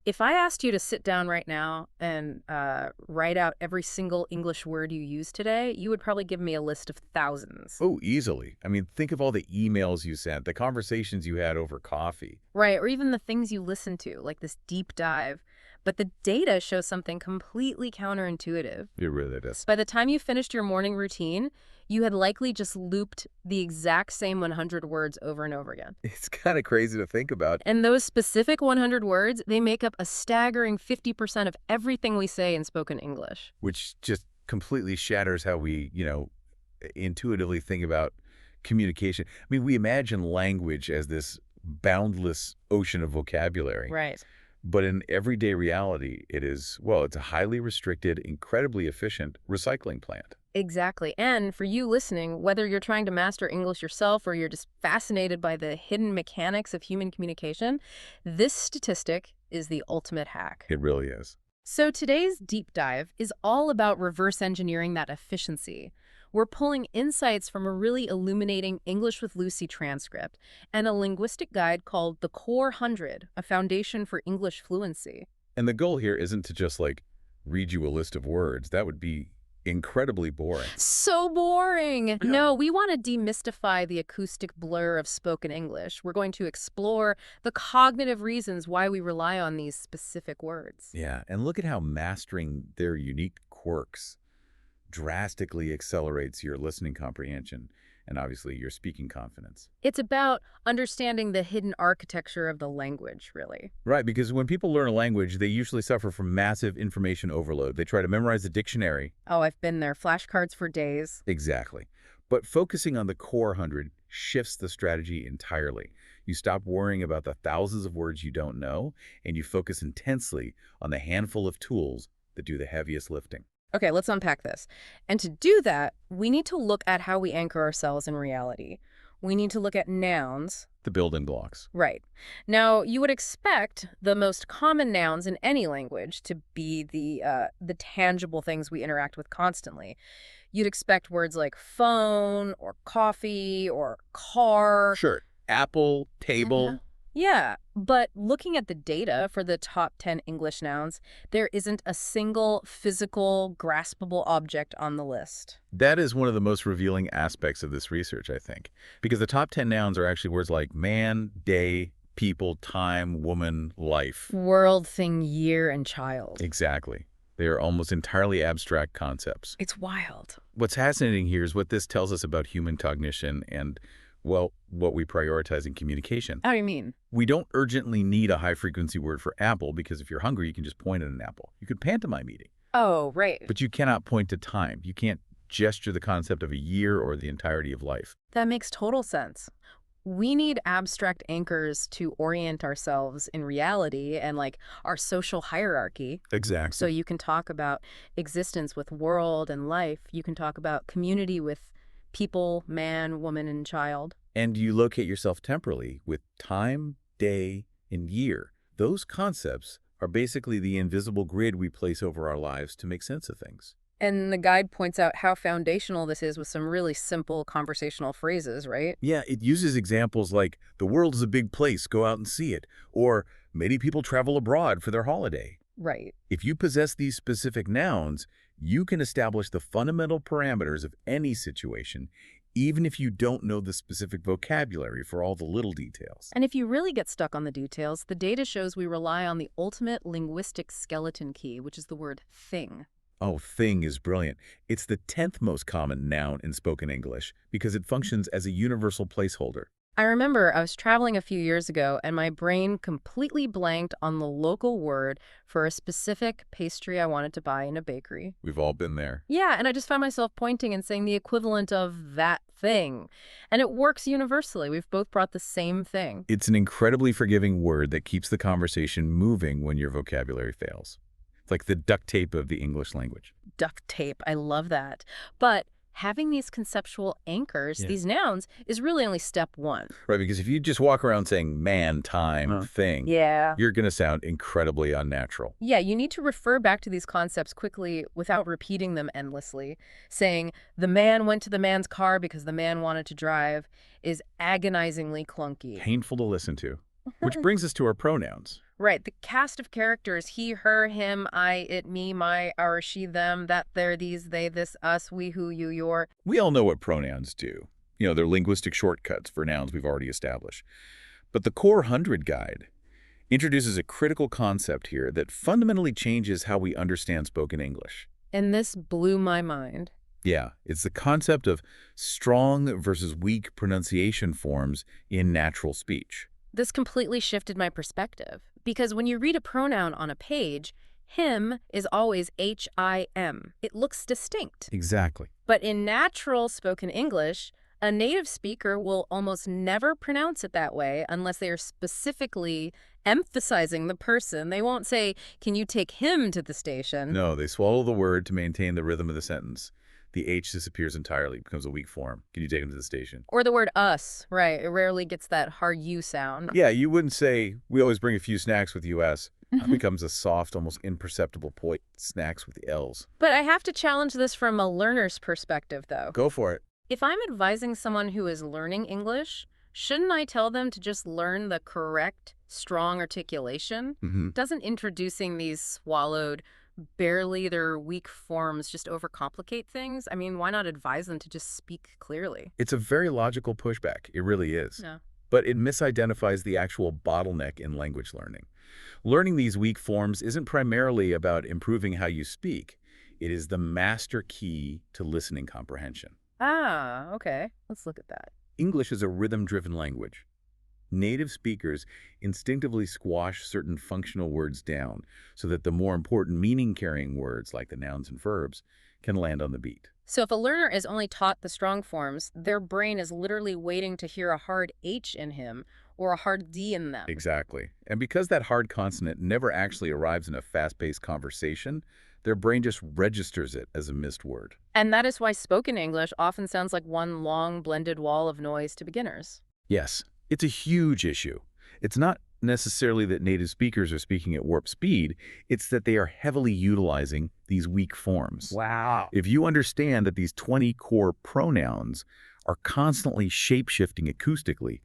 If I asked you to sit down right now and write out every single English word you use today, you would probably give me a list of thousands. Oh, easily. I mean, think of all the emails you sent, the conversations you had over coffee. Right, or even the things you listen to, like this deep dive. But the data shows something completely counterintuitive. It really does. By the time you finished your morning routine, you had likely just looped the exact same 100 words over and over again. It's kind of crazy to think about. And those specific 100 words, they make up a staggering 50% of everything we say in spoken English. Which just completely shatters how we, intuitively think about communication. I mean, we imagine language as this boundless ocean of vocabulary. Right. But in everyday reality, it's a highly restricted, incredibly efficient recycling plant. Exactly. And for you listening, whether you're trying to master English yourself or you're just fascinated by the hidden mechanics of human communication, this statistic is the ultimate hack. It really is. So today's deep dive is all about reverse engineering that efficiency. We're pulling insights from a really illuminating English with Lucy transcript and a linguistic guide called The Core 100, a foundation for English fluency. And the goal here isn't to just, read you a list of words. That would be incredibly boring. So boring. No, we want to demystify the acoustic blur of spoken English. We're going to explore the cognitive reasons why we rely on these specific words. Yeah, and look at how mastering their unique quirks drastically accelerates your listening comprehension and obviously your speaking confidence. It's about understanding the hidden architecture of the language, really. Right, because when people learn a language, they usually suffer from massive information overload. They try to memorize the dictionary. Oh, I've been there. Flashcards for days. Exactly. But focusing on the core 100 shifts the strategy entirely. You stop worrying about the thousands of words you don't know, and you focus intensely on the handful of tools that do the heaviest lifting. Okay, let's unpack this. And to do that, we need to look at how we anchor ourselves in reality. We need to look at nouns. The building blocks. Right. Now, you would expect the most common nouns in any language to be the tangible things we interact with constantly. You'd expect words like phone or coffee or car. Sure. Apple, table. Yeah, but looking at the data for the top 10 English nouns, there isn't a single physical, graspable object on the list. That is one of the most revealing aspects of this research, I think, because the top 10 nouns are actually words like man, day, people, time, woman, life. World, thing, year, and child. Exactly. They are almost entirely abstract concepts. It's wild. What's fascinating here is what this tells us about human cognition and, what we prioritize in communication. How do you mean? We don't urgently need a high-frequency word for apple because if you're hungry, you can just point at an apple. You could pantomime eating. Oh, right. But you cannot point to time. You can't gesture the concept of a year or the entirety of life. That makes total sense. We need abstract anchors to orient ourselves in reality and our social hierarchy. Exactly. So you can talk about existence with world and life. You can talk about community with people, man, woman, and child. And you locate yourself temporally with time, day, and year. Those concepts are basically the invisible grid we place over our lives to make sense of things. And the guide points out how foundational this is with some really simple conversational phrases, right? Yeah, it uses examples like, the world is a big place, go out and see it, or many people travel abroad for their holiday. Right. If you possess these specific nouns, you can establish the fundamental parameters of any situation, even if you don't know the specific vocabulary for all the little details. And if you really get stuck on the details, the data shows we rely on the ultimate linguistic skeleton key, which is the word thing. Oh, thing is brilliant. It's the 10th most common noun in spoken English because it functions as a universal placeholder. I remember I was traveling a few years ago and my brain completely blanked on the local word for a specific pastry I wanted to buy in a bakery. We've all been there. Yeah, and I just found myself pointing and saying the equivalent of that thing. And it works universally. We've both brought the same thing. It's an incredibly forgiving word that keeps the conversation moving when your vocabulary fails. It's like the duct tape of the English language. Duct tape. I love that. But having these conceptual anchors, these nouns, is really only step one. Right, because if you just walk around saying man, time, thing, you're going to sound incredibly unnatural. Yeah, you need to refer back to these concepts quickly without repeating them endlessly. Saying, the man went to the man's car because the man wanted to drive is agonizingly clunky. Painful to listen to. Which brings us to our pronouns. Right, the cast of characters, he, her, him, I, it, me, my, our, she, them, that, their, these, they, this, us, we, who, you, your. We all know what pronouns do. They're linguistic shortcuts for nouns we've already established. But the Core 100 Guide introduces a critical concept here that fundamentally changes how we understand spoken English. And this blew my mind. Yeah, it's the concept of strong versus weak pronunciation forms in natural speech. This completely shifted my perspective. Because when you read a pronoun on a page, him is always H-I-M. It looks distinct. Exactly. But in natural spoken English, a native speaker will almost never pronounce it that way unless they are specifically emphasizing the person. They won't say, can you take him to the station? No, they swallow the word to maintain the rhythm of the sentence. The H disappears entirely, becomes a weak form. Can you take him to the station? Or the word us, right? It rarely gets that hard U sound. Yeah, you wouldn't say, we always bring a few snacks with US. It becomes a soft, almost imperceptible point, snacks with the L's. But I have to challenge this from a learner's perspective, though. Go for it. If I'm advising someone who is learning English, shouldn't I tell them to just learn the correct, strong articulation? Doesn't introducing these swallowed, barely their weak forms just overcomplicate things? I mean, why not advise them to just speak clearly? It's a very logical pushback. It really is. Yeah. But it misidentifies the actual bottleneck in language learning. Learning these weak forms isn't primarily about improving how you speak. It is the master key to listening comprehension. Ah, okay. Let's look at that. English is a rhythm-driven language. Native speakers instinctively squash certain functional words down so that the more important meaning-carrying words, like the nouns and verbs, can land on the beat. So if a learner is only taught the strong forms, their brain is literally waiting to hear a hard H in him or a hard D in them. Exactly. And because that hard consonant never actually arrives in a fast-paced conversation, their brain just registers it as a missed word. And that is why spoken English often sounds like one long blended wall of noise to beginners. Yes, it's a huge issue. It's not necessarily that native speakers are speaking at warp speed, it's that they are heavily utilizing these weak forms. Wow. If you understand that these 20 core pronouns are constantly shape-shifting acoustically,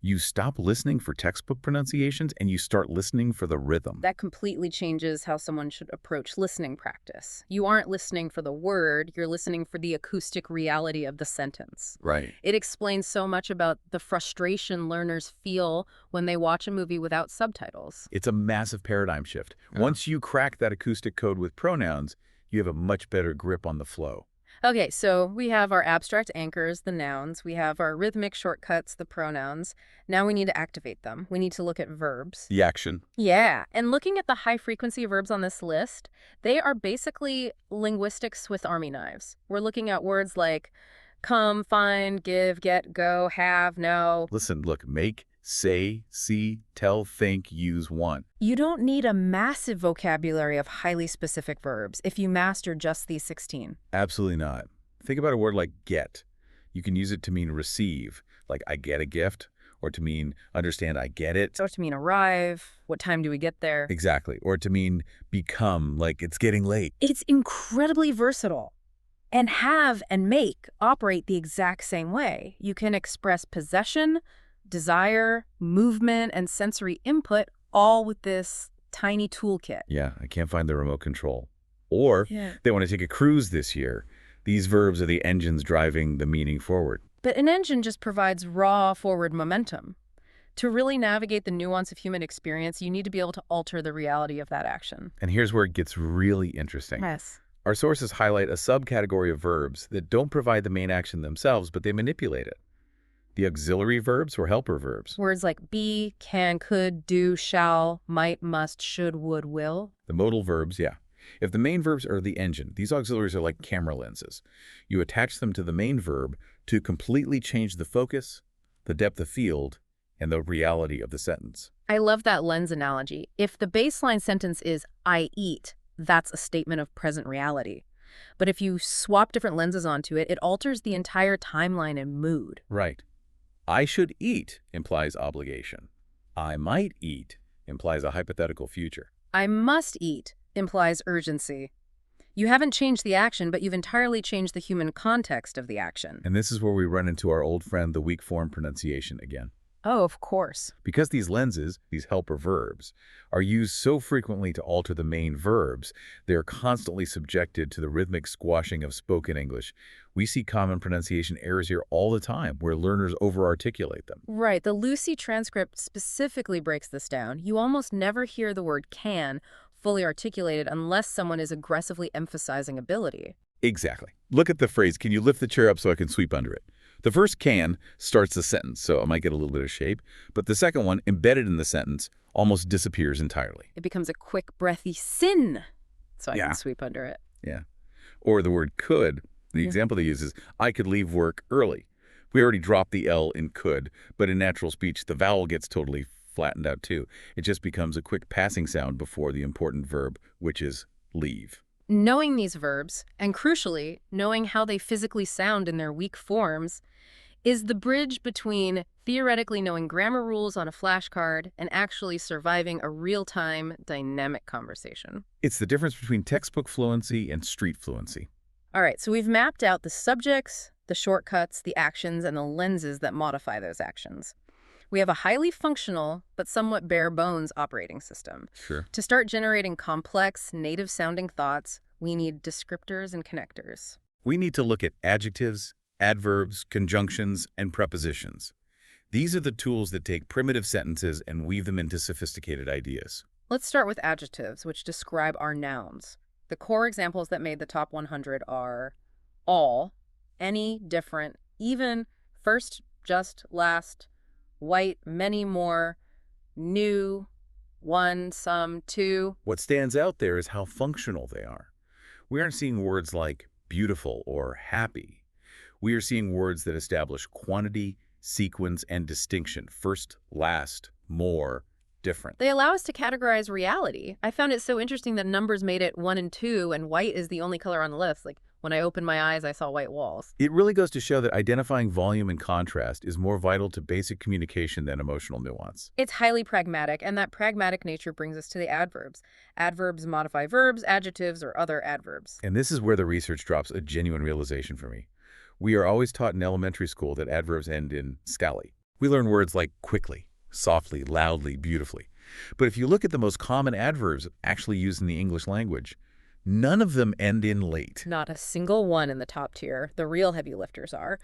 you stop listening for textbook pronunciations and you start listening for the rhythm. That completely changes how someone should approach listening practice. You aren't listening for the word, you're listening for the acoustic reality of the sentence. Right. It explains so much about the frustration learners feel when they watch a movie without subtitles. It's a massive paradigm shift. Once you crack that acoustic code with pronouns, you have a much better grip on the flow. Okay, so we have our abstract anchors, the nouns. We have our rhythmic shortcuts, the pronouns. Now we need to activate them. We need to look at verbs. The action. Yeah, and looking at the high-frequency verbs on this list, they are basically linguistic Swiss Army knives. We're looking at words like come, find, give, get, go, have, know. Listen, look, make, say, see, tell, think, use, want. You don't need a massive vocabulary of highly specific verbs if you master just these 16. Absolutely not. Think about a word like get. You can use it to mean receive, like I get a gift, or to mean understand I get it. Or to mean arrive, what time do we get there? Exactly. Or to mean become, like it's getting late. It's incredibly versatile. And have and make operate the exact same way. You can express possession, desire, movement, and sensory input all with this tiny toolkit. Yeah, I can't find the remote control. Or they want to take a cruise this year. These verbs are the engines driving the meaning forward. But an engine just provides raw forward momentum. To really navigate the nuance of human experience, you need to be able to alter the reality of that action. And here's where it gets really interesting. Yes. Our sources highlight a subcategory of verbs that don't provide the main action themselves, but they manipulate it. The auxiliary verbs or helper verbs. Words like be, can, could, do, shall, might, must, should, would, will. The modal verbs, yeah. If the main verbs are the engine, these auxiliaries are like camera lenses. You attach them to the main verb to completely change the focus, the depth of field, and the reality of the sentence. I love that lens analogy. If the baseline sentence is I eat, that's a statement of present reality. But if you swap different lenses onto it, it alters the entire timeline and mood. Right. I should eat implies obligation. I might eat implies a hypothetical future. I must eat implies urgency. You haven't changed the action, but you've entirely changed the human context of the action. And this is where we run into our old friend, the weak form pronunciation again. Oh, of course. Because these lenses, these helper verbs, are used so frequently to alter the main verbs, they are constantly subjected to the rhythmic squashing of spoken English. We see common pronunciation errors here all the time, where learners over-articulate them. Right. The Lucy transcript specifically breaks this down. You almost never hear the word can fully articulated unless someone is aggressively emphasizing ability. Exactly. Look at the phrase, "Can you lift the chair up so I can sweep under it?" The first "can" starts the sentence, so it might get a little bit of shape, but the second one, embedded in the sentence, almost disappears entirely. It becomes a quick, breathy sin, so I Yeah. can sweep under it. Yeah. Or the word "could." The Yeah. example they use is, "I could leave work early." We already dropped the L in "could," but in natural speech, the vowel gets totally flattened out too. It just becomes a quick passing sound before the important verb, which is leave. Knowing these verbs, and crucially, knowing how they physically sound in their weak forms, is the bridge between theoretically knowing grammar rules on a flashcard and actually surviving a real-time, dynamic conversation. It's the difference between textbook fluency and street fluency. All right, so we've mapped out the subjects, the shortcuts, the actions, and the lenses that modify those actions. We have a highly functional, but somewhat bare bones operating system. Sure. To start generating complex, native-sounding thoughts, we need descriptors and connectors. We need to look at adjectives, adverbs, conjunctions, and prepositions. These are the tools that take primitive sentences and weave them into sophisticated ideas. Let's start with adjectives, which describe our nouns. The core examples that made the top 100 are all, any, different, even, first, just, last, white, many more, new, one, some, two. What stands out there is how functional they are. We aren't seeing words like beautiful or happy. We are seeing words that establish quantity, sequence, and distinction. First, last, more, different. They allow us to categorize reality. I found it so interesting that numbers made it 1 and 2, and white is the only color on the list. Like, when I opened my eyes, I saw white walls. It really goes to show that identifying volume and contrast is more vital to basic communication than emotional nuance. It's highly pragmatic, and that pragmatic nature brings us to the adverbs. Adverbs modify verbs, adjectives, or other adverbs. And this is where the research drops a genuine realization for me. We are always taught in elementary school that adverbs end in "scally." We learn words like quickly, softly, loudly, beautifully. But if you look at the most common adverbs actually used in the English language, none of them end in late. Not a single one in the top tier. The real heavy lifters are.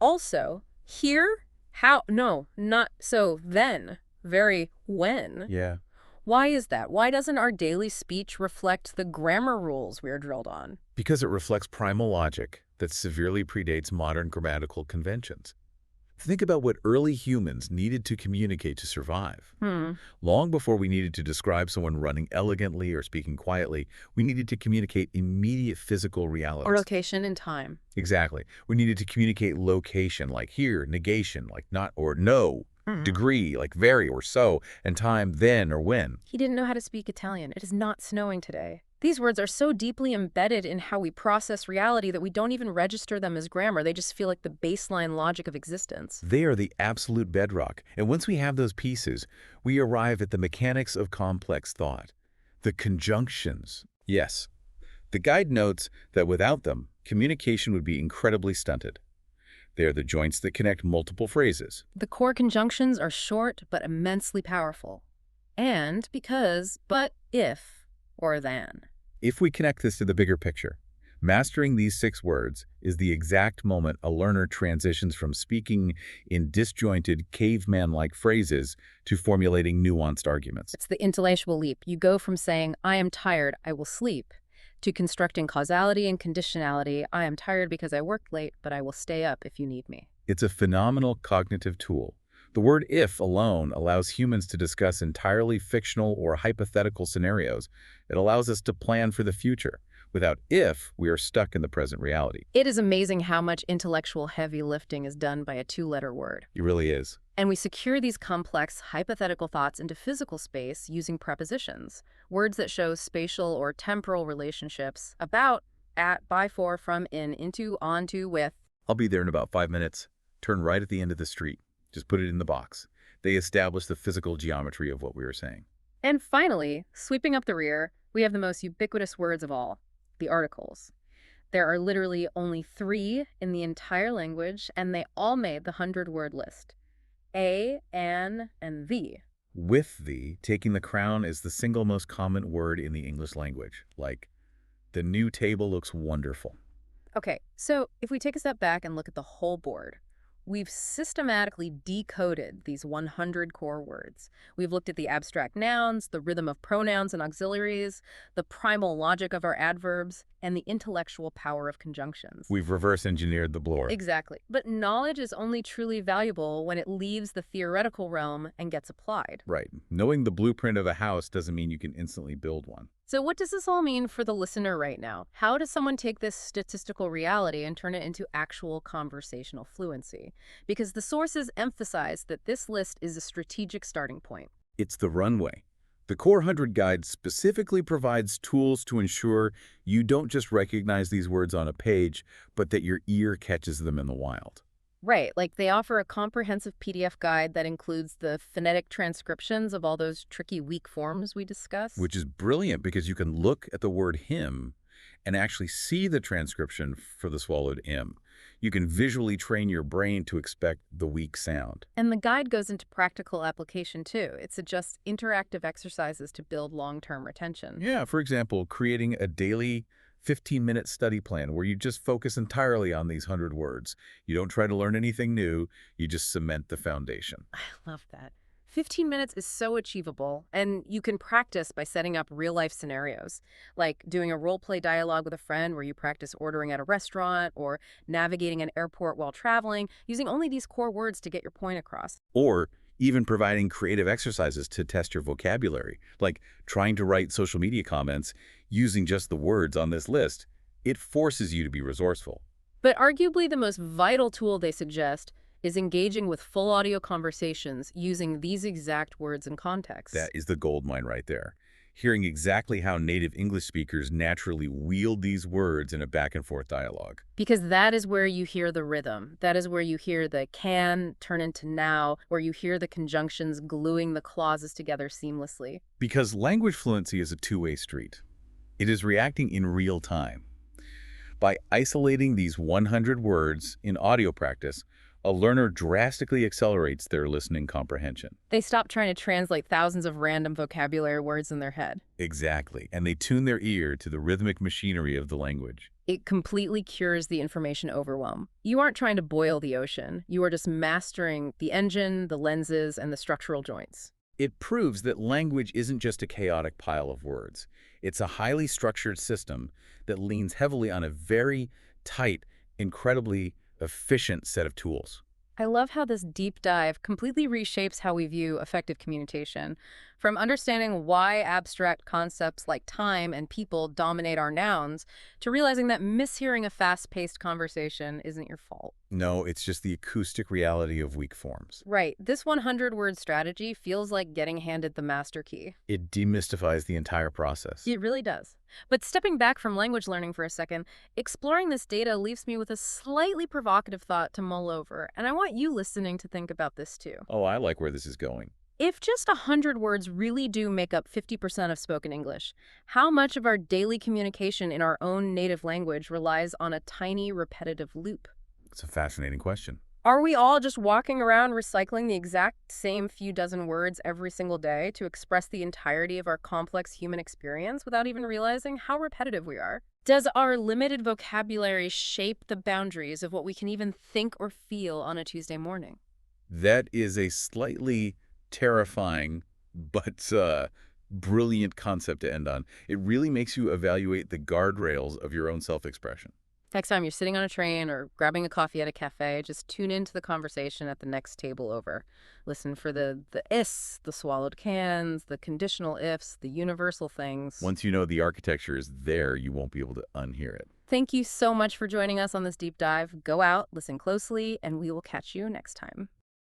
Also, here, how, no, not so, then, very when. Yeah. Why is that? Why doesn't our daily speech reflect the grammar rules we are drilled on? Because it reflects primal logic that severely predates modern grammatical conventions. Think about what early humans needed to communicate to survive. Long before we needed to describe someone running elegantly or speaking quietly, we needed to communicate immediate physical realities. Or location and time. Exactly. We needed to communicate location, like here, negation, like not or no, degree, like very or so, and time, then or when. He didn't know how to speak Italian. It is not snowing today. These words are so deeply embedded in how we process reality that we don't even register them as grammar. They just feel like the baseline logic of existence. They are the absolute bedrock. And once we have those pieces, we arrive at the mechanics of complex thought. The conjunctions. Yes. The guide notes that without them, communication would be incredibly stunted. They are the joints that connect multiple phrases. The core conjunctions are short but immensely powerful. And because, but, if, or than. If we connect this to the bigger picture, mastering these 6 words is the exact moment a learner transitions from speaking in disjointed, caveman-like phrases to formulating nuanced arguments. It's the intellectual leap. You go from saying, I am tired, I will sleep, to constructing causality and conditionality. I am tired because I worked late, but I will stay up if you need me. It's a phenomenal cognitive tool. The word "if" alone allows humans to discuss entirely fictional or hypothetical scenarios. It allows us to plan for the future. Without "if," we are stuck in the present reality. It is amazing how much intellectual heavy lifting is done by a 2-letter word. It really is. And we secure these complex, hypothetical thoughts into physical space using prepositions, words that show spatial or temporal relationships: about, at, by, for, from, in, into, on, to, with. I'll be there in about 5 minutes. Turn right at the end of the street. Just put it in the box. They establish the physical geometry of what we were saying. And finally, sweeping up the rear, we have the most ubiquitous words of all, the articles. There are literally only 3 in the entire language, and they all made the 100-word list. A, an, and the. With the, taking the crown is the single most common word in the English language, like, the new table looks wonderful. Okay, so if we take a step back and look at the whole board, we've systematically decoded these 100 core words. We've looked at the abstract nouns, the rhythm of pronouns and auxiliaries, the primal logic of our adverbs, and the intellectual power of conjunctions. We've reverse engineered the blur. Exactly. But knowledge is only truly valuable when it leaves the theoretical realm and gets applied. Right. Knowing the blueprint of a house doesn't mean you can instantly build one. So what does this all mean for the listener right now? How does someone take this statistical reality and turn it into actual conversational fluency? Because the sources emphasize that this list is a strategic starting point. It's the runway. The Core 100 Guide specifically provides tools to ensure you don't just recognize these words on a page, but that your ear catches them in the wild. Right, like they offer a comprehensive PDF guide that includes the phonetic transcriptions of all those tricky weak forms we discussed. Which is brilliant because you can look at the word him and actually see the transcription for the swallowed M. You can visually train your brain to expect the weak sound. And the guide goes into practical application too. It suggests interactive exercises to build long-term retention. Yeah, for example, creating a daily 15-minute study plan where you just focus entirely on these 100 words. You don't try to learn anything new, you just cement the foundation. I love that. 15 minutes is so achievable, and you can practice by setting up real-life scenarios, like doing a role-play dialogue with a friend where you practice ordering at a restaurant or navigating an airport while traveling, using only these core words to get your point across. Or even providing creative exercises to test your vocabulary, like trying to write social media comments using just the words on this list. It forces you to be resourceful. But arguably the most vital tool they suggest is engaging with full audio conversations using these exact words and contexts. That is the gold mine right there. Hearing exactly how native English speakers naturally wield these words in a back-and-forth dialogue. Because that is where you hear the rhythm. That is where you hear the can turn into now, where you hear the conjunctions gluing the clauses together seamlessly. Because language fluency is a two-way street. It is reacting in real time. By isolating these 100 words in audio practice, a learner drastically accelerates their listening comprehension. They stop trying to translate thousands of random vocabulary words in their head. Exactly, and they tune their ear to the rhythmic machinery of the language. It completely cures the information overwhelm. You aren't trying to boil the ocean. You are just mastering the engine, the lenses, and the structural joints. It proves that language isn't just a chaotic pile of words. It's a highly structured system that leans heavily on a very tight, incredibly efficient set of tools. I love how this deep dive completely reshapes how we view effective communication. From understanding why abstract concepts like time and people dominate our nouns, to realizing that mishearing a fast-paced conversation isn't your fault. No, it's just the acoustic reality of weak forms. Right, this 100-word strategy feels like getting handed the master key. It demystifies the entire process. It really does. But stepping back from language learning for a second, exploring this data leaves me with a slightly provocative thought to mull over, and I want you listening to think about this too. Oh, I like where this is going. If just 100 words really do make up 50% of spoken English, how much of our daily communication in our own native language relies on a tiny, repetitive loop? It's a fascinating question. Are we all just walking around recycling the exact same few dozen words every single day to express the entirety of our complex human experience without even realizing how repetitive we are? Does our limited vocabulary shape the boundaries of what we can even think or feel on a Tuesday morning? That is a slightly terrifying but brilliant concept to end on. It really makes you evaluate the guardrails of your own self-expression. Next time you're sitting on a train or grabbing a coffee at a cafe, just tune into the conversation at the next table over. Listen for the is, the swallowed cans, the conditional ifs, the universal things. Once you know the architecture is there, you won't be able to unhear it. Thank you so much for joining us on this deep dive. Go out, listen closely, and we will catch you next time.